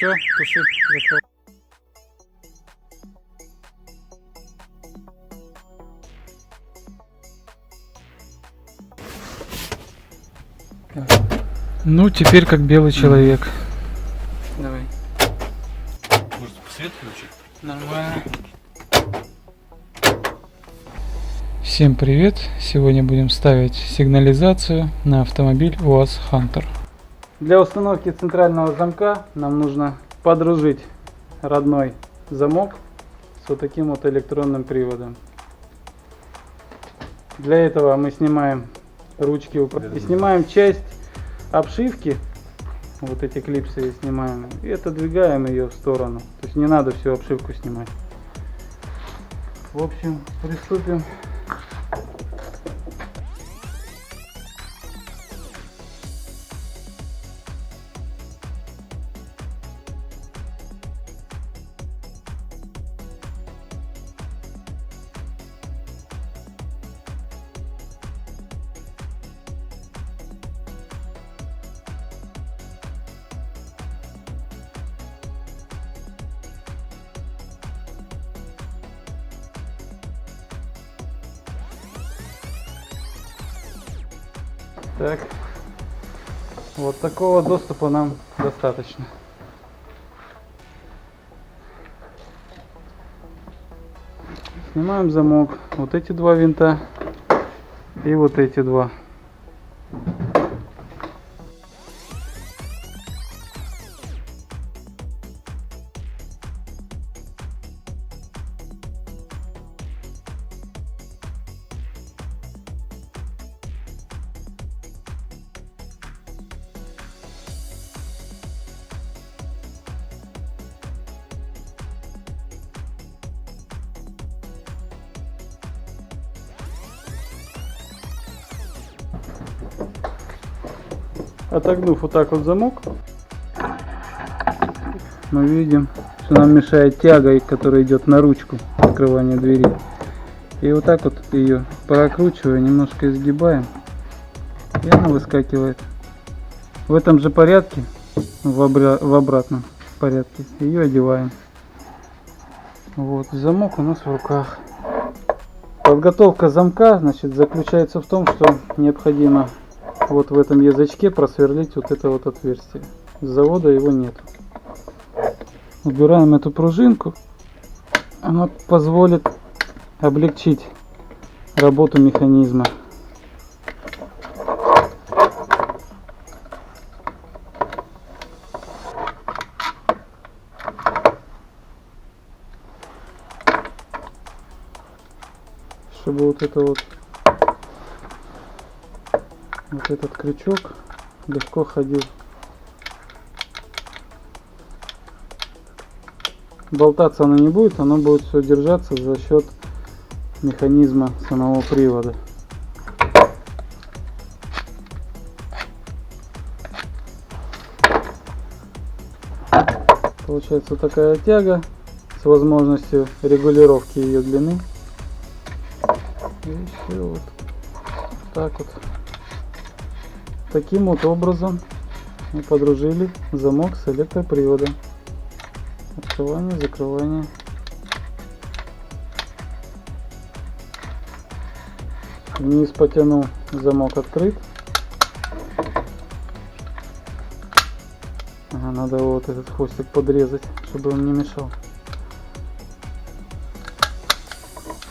Все, туши, закрыл. Ну, теперь как белый человек. Давай. Может, свет включить? Нормально. Всем привет! Сегодня будем ставить сигнализацию на автомобиль УАЗ Хантер. Для установки центрального замка нам нужно подружить родной замок с вот таким вот электронным приводом. Для этого мы снимаем ручки и снимаем часть обшивки, вот эти клипсы снимаем, и отодвигаем ее в сторону. То есть не надо всю обшивку снимать. В общем, приступим. Так, вот такого доступа нам достаточно. Снимаем замок, вот эти два винта и вот эти два. Отогнув вот так вот замок, мы видим, что нам мешает тяга, которая идет на ручку открывания двери. И вот так вот ее прокручивая, немножко изгибаем, и она выскакивает. В этом же порядке, в обратном порядке, ее одеваем. Вот, замок у нас в руках. Подготовка замка, значит, заключается в том, что необходимо вот в этом язычке просверлить вот это вот отверстие. С завода его нет. Убираем эту пружинку. Она позволит облегчить работу механизма. Чтобы вот это вот этот крючок легко ходил. Болтаться оно не будет, оно будет все держаться за счет механизма самого привода. Получается такая тяга с возможностью регулировки ее длины. И все вот так вот. Таким вот образом мы подружили замок с электроприводом. Открывание, закрывание. Вниз потянул, замок открыт. Ага, надо вот этот хвостик подрезать, чтобы он не мешал.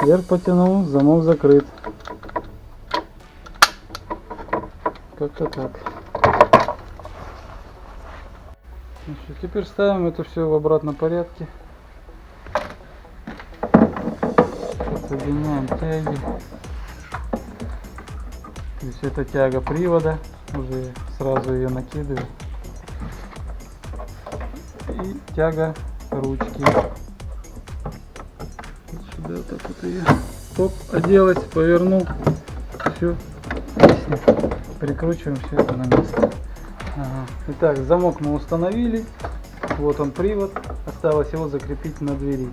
Вверх потянул, замок закрыт. Как-то так. Значит, теперь ставим это все в обратном порядке. Соединяем тяги. То есть это тяга привода. Уже сразу ее накидываю. И тяга ручки. Сюда вот так вот ее. Оп, оделась, повернул. Все. Прикручиваем все это на место. Ага. Итак, замок мы установили. Вот он привод. Осталось его закрепить на двери.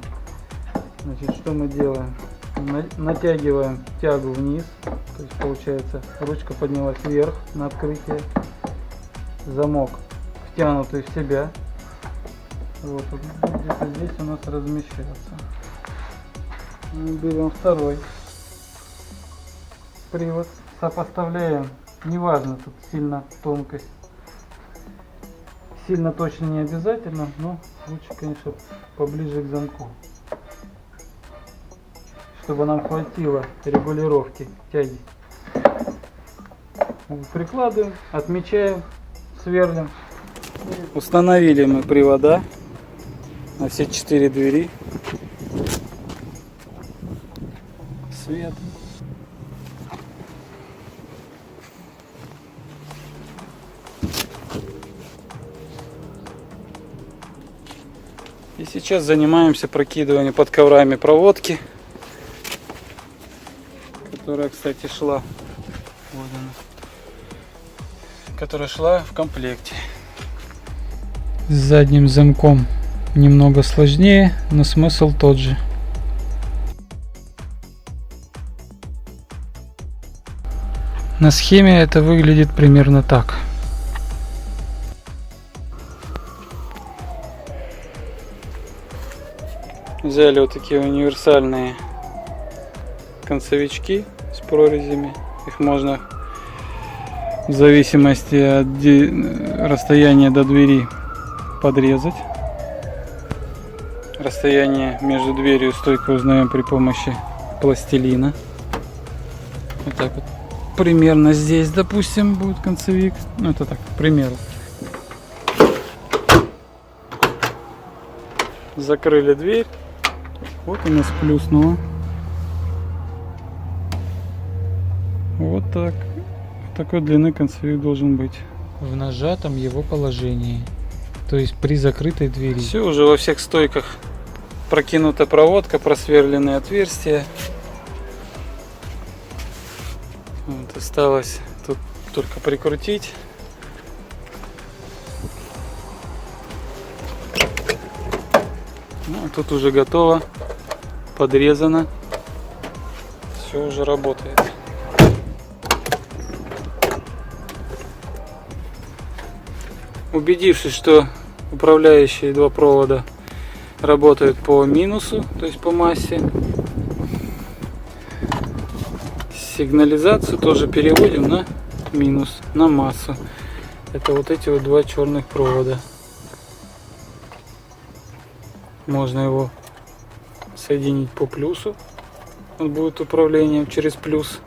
Значит, что мы делаем? Натягиваем тягу вниз. То есть получается ручка поднялась вверх на открытие. Замок втянутый в себя. Вот, вот где-то здесь у нас размещается. Мы берем второй привод, сопоставляем. Неважно, тут сильно тонкость. Сильно точно не обязательно, но лучше, конечно, поближе к замку. Чтобы нам хватило регулировки тяги. Прикладываем, отмечаем, сверлим. Установили мы привода на все 4 двери. Свет. И сейчас занимаемся прокидыванием под коврами проводки, которая, кстати, шла. Вот она. Которая шла в комплекте. С задним замком немного сложнее, но смысл тот же. На схеме это выглядит примерно так. Взяли вот такие универсальные концевички с прорезями. Их можно в зависимости от расстояния до двери подрезать. Расстояние между дверью и стойкой узнаем при помощи пластилина. Вот так вот. Примерно здесь, допустим, будет концевик. Ну, это так, к примеру. Закрыли дверь. Вот у нас плюснуло. Вот так. Такой длины концевик должен быть. В нажатом его положении. То есть при закрытой двери. Все, уже во всех стойках прокинута проводка, просверленные отверстия. Вот, осталось тут только прикрутить. Ну, тут уже готово, подрезано, все уже работает. Убедившись, что управляющие два провода работают по минусу, то есть по массе, сигнализацию тоже переводим на минус, на массу. Это вот эти вот два черных провода. Можно его соединить по плюсу. Он будет управлением через плюс.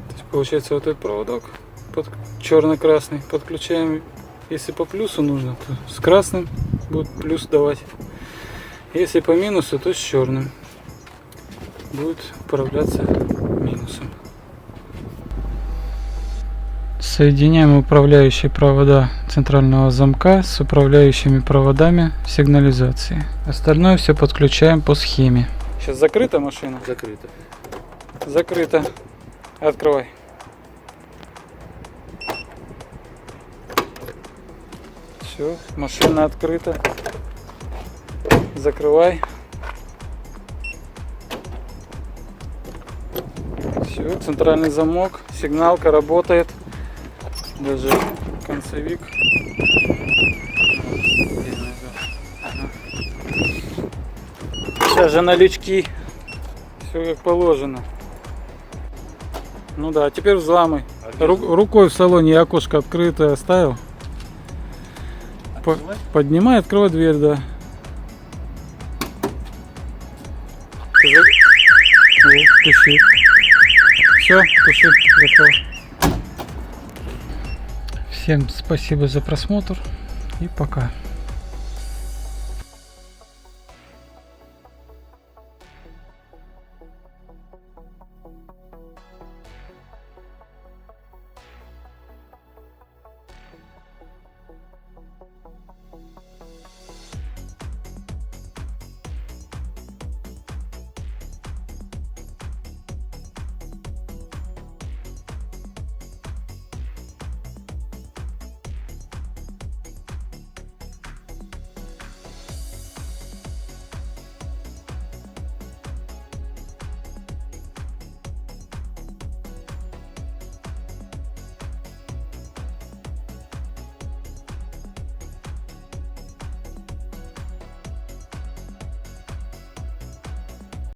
То есть получается вот этот проводок черно-красный подключаем. Если по плюсу нужно, то с красным будет плюс давать. Если по минусу, то с черным будет управляться минусом. Соединяем управляющие провода центрального замка с управляющими проводами сигнализации. Остальное все подключаем по схеме. Сейчас закрыта машина? Закрыто. Закрыто. Открывай. Все, машина открыта. Закрывай. Все, центральный замок, сигналка работает. Даже концевик. Сейчас же на лючки. Все как положено. Ну да, теперь взламывай. Рукой в салоне я окошко открытое оставил. Поднимай, открывай дверь, да. Вот, туши. Все, туши, готово. Всем спасибо за просмотр и пока.